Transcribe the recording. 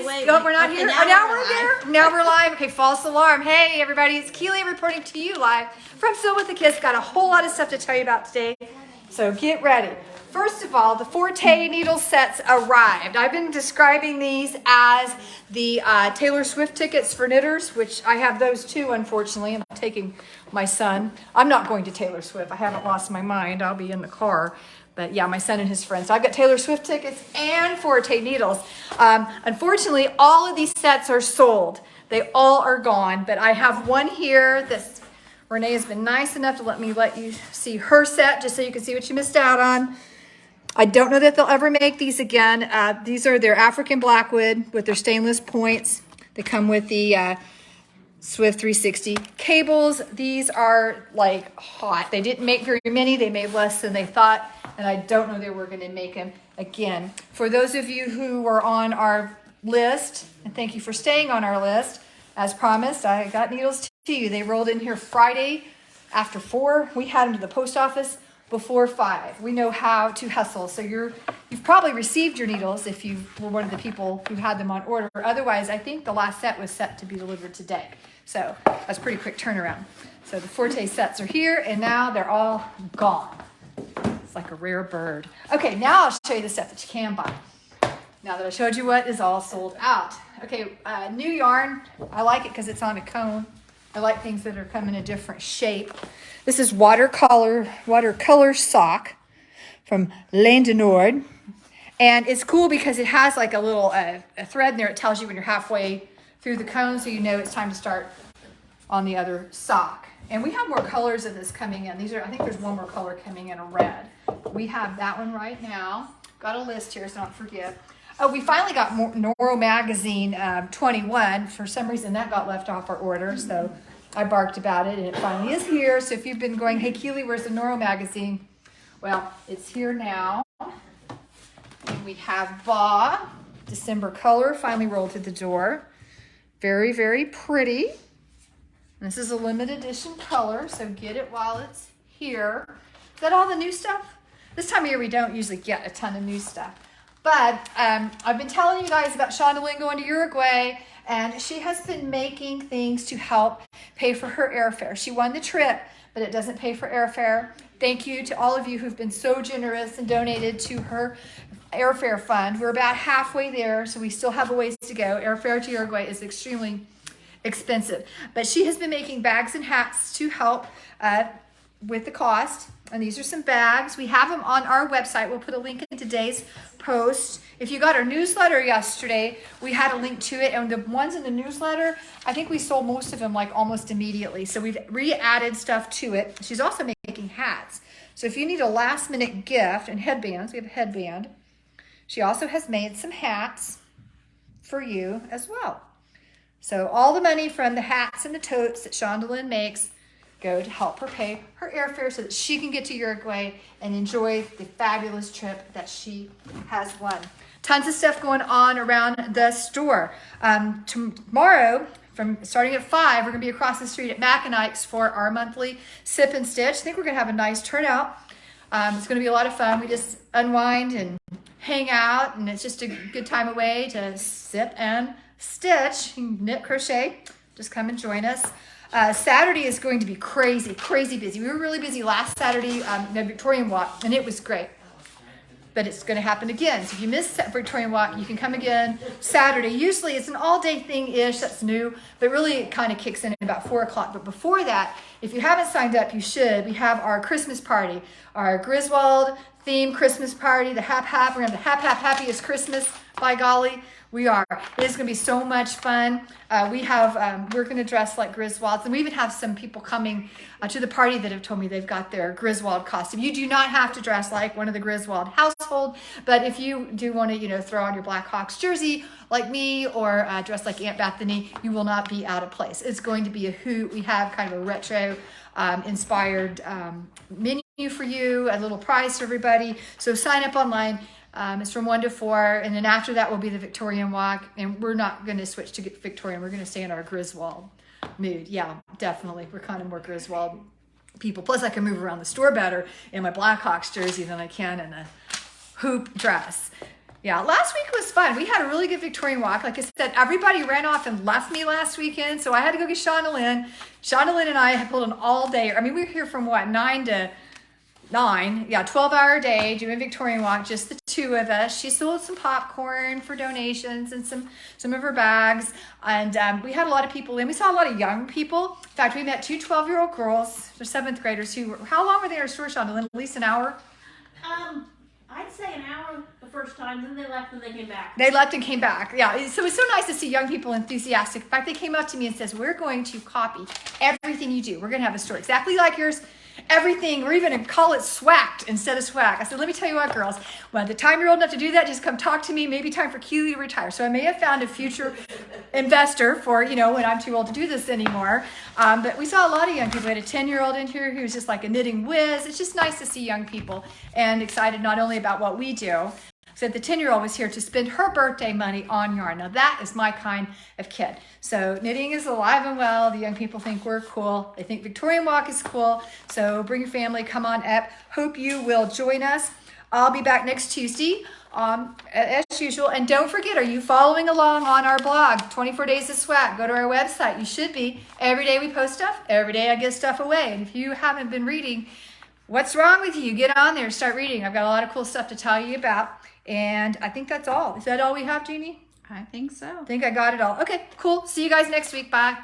wait. Oh, we're not Okay, here. now Oh, now we're we're live. there. Now we're live. Okay, false alarm. Hey, everybody, it's Keely reporting to you live from Still with the Kids. Got a whole lot of stuff to tell you about today, so get ready. First of all, the Forte needle sets arrived. I've been describing these as the Taylor Swift tickets for knitters, which I have those too, unfortunately. I'm taking my son. I'm not going to Taylor Swift. I haven't lost my mind. I'll be in the car. But yeah, my son and his friends. So I've got Taylor Swift tickets and Forte needles. Unfortunately, all of these sets are sold. They all are gone. But I have one here that Renee has been nice enough to let you see her set, just so you can see what you missed out on. I don't know that they'll ever make these again. These are their African Blackwood with their stainless points. They come with the Swift 360 cables. These are like hot. They didn't make very many. They made less than they thought, and I don't know they were going to make them again. For those of you who were on our list, and thank you for staying on our list, as promised, I got needles to you. They rolled in here Friday after 4. We had them to the post office before 5. We know how to hustle. So you've probably received your needles if you were one of the people who had them on order. Otherwise, I think the last set was set to be delivered today. So that's a pretty quick turnaround. So the Forte sets are here, and now they're all gone. It's like a rare bird. Okay, now I'll show you the stuff that you can buy. Now that I showed you what is all sold out. Okay, new yarn. I like it because it's on a cone. I like things that are come in a different shape. This is watercolor sock from Laines. And it's cool because it has like a little a thread in there. It tells you when you're halfway through the cone, so you know it's time to start on the other sock. And we have more colors of this coming in. I think there's one more color coming in, a red. We have that one right now. Got a list here, so don't forget. Oh, we finally got Noro magazine 21. For some reason, that got left off our order, so I barked about it, and it finally is here. So if you've been going, hey, Keely, where's the Noro magazine? Well, it's here now. And we have Baah, December color, finally rolled through the door. Very, very pretty. And this is a limited edition color, so get it while it's here. Is that all the new stuff? This time of year, we don't usually get a ton of new stuff. But I've been telling you guys about Shonda going to Uruguay, and she has been making things to help pay for her airfare. She won the trip, but it doesn't pay for airfare. Thank you to all of you who've been so generous and donated to her airfare fund. We're about halfway there, so we still have a ways to go. Airfare to Uruguay is extremely expensive. But she has been making bags and hats to help with the cost. And these are some bags. We have them on our website. We'll put a link in today's post. If you got our newsletter yesterday, we had a link to it. And the ones in the newsletter, I think we sold most of them like almost immediately. So we've re-added stuff to it. She's also making hats. So if you need a last minute gift, and headbands, we have a headband. She also has made some hats for you as well. So all the money from the hats and the totes that Shonda makes go to help her pay her airfare so that she can get to Uruguay and enjoy the fabulous trip that she has won. Tons of stuff going on around the store. Tomorrow, starting at 5, we're going to be across the street at Mac and Ike's for our monthly sip and stitch. I think we're going to have a nice turnout. It's going to be a lot of fun. We just unwind and hang out, and it's just a good time away to sip and stitch, knit, crochet. Just come and join us. Saturday is going to be crazy busy. We were really busy last Saturday, the Victorian Walk, and it was great. But it's going to happen again. So if you missed Victorian Walk, you can come again Saturday. Usually it's an all-day thing-ish. That's new. But really it kind of kicks in at about 4 o'clock. But before that, if you haven't signed up, you should. We have our Christmas party, our Griswold theme Christmas party, the Hap Hap. We're going to have the Hap Hap Happiest Christmas, by golly. We are. It is going to be so much fun. We're going to dress like Griswolds, and we even have some people coming to the party that have told me they've got their Griswold costume. You do not have to dress like one of the Griswold household, but if you do want to, throw on your Blackhawks jersey like me or dress like Aunt Bethany, you will not be out of place. It's going to be a hoot. We have kind of a retro inspired menu for you, a little prize for everybody. So sign up online. It's from 1 to 4, and then after that will be the Victorian Walk, and we're not going to switch to Victorian. We're going to stay in our Griswold mood. Yeah, definitely. We're kind of more Griswold people. Plus, I can move around the store better in my Blackhawks jersey than I can in a hoop dress. Yeah, last week was fun. We had a really good Victorian walk. Like I said, everybody ran off and left me last weekend, so I had to go get Shauna Lynn. Shauna Lynn and I have pulled an all-day. I mean, we were here from what, 9 to 9? Yeah, 12-hour day doing Victorian walk, just the two of us. She sold some popcorn for donations and some of her bags, and we had a lot of people in. We saw a lot of young people. In fact, we met two 12-year-old girls, they're 7th graders, who were, how long were they in our store, Shauna Lynn? At least an hour? I'd say an hour the first time, then they left and they came back. They left and came back. Yeah, so it's so nice to see young people enthusiastic. In fact, they came up to me and says, we're going to copy everything you do. We're going to have a store exactly like yours. Everything, we're even going to call it swacked instead of swag. I said, let me tell you what, girls, by the time you're old enough to do that, just come talk to me. Maybe time for Keely to retire. So I may have found a future investor for, you know, when I'm too old to do this anymore. But we saw a lot of young people. We had a 10-year-old in here who was just like a knitting whiz. It's just nice to see young people and excited not only about what we do. So the 10-year-old was here to spend her birthday money on yarn. Now that is my kind of kid. So knitting is alive and well. The young people think we're cool. They think Victorian Walk is cool. So bring your family, come on up. Hope you will join us. I'll be back next Tuesday as usual. And don't forget, are you following along on our blog, 24 Days of Swag? Go to our website. You should be. Every day we post stuff. Every day I give stuff away. And if you haven't been reading, what's wrong with you? Get on there, start reading. I've got a lot of cool stuff to tell you about. And I think that's all. Is that all we have, Jeannie? I think so. I think I got it all. Okay, cool. See you guys next week. Bye.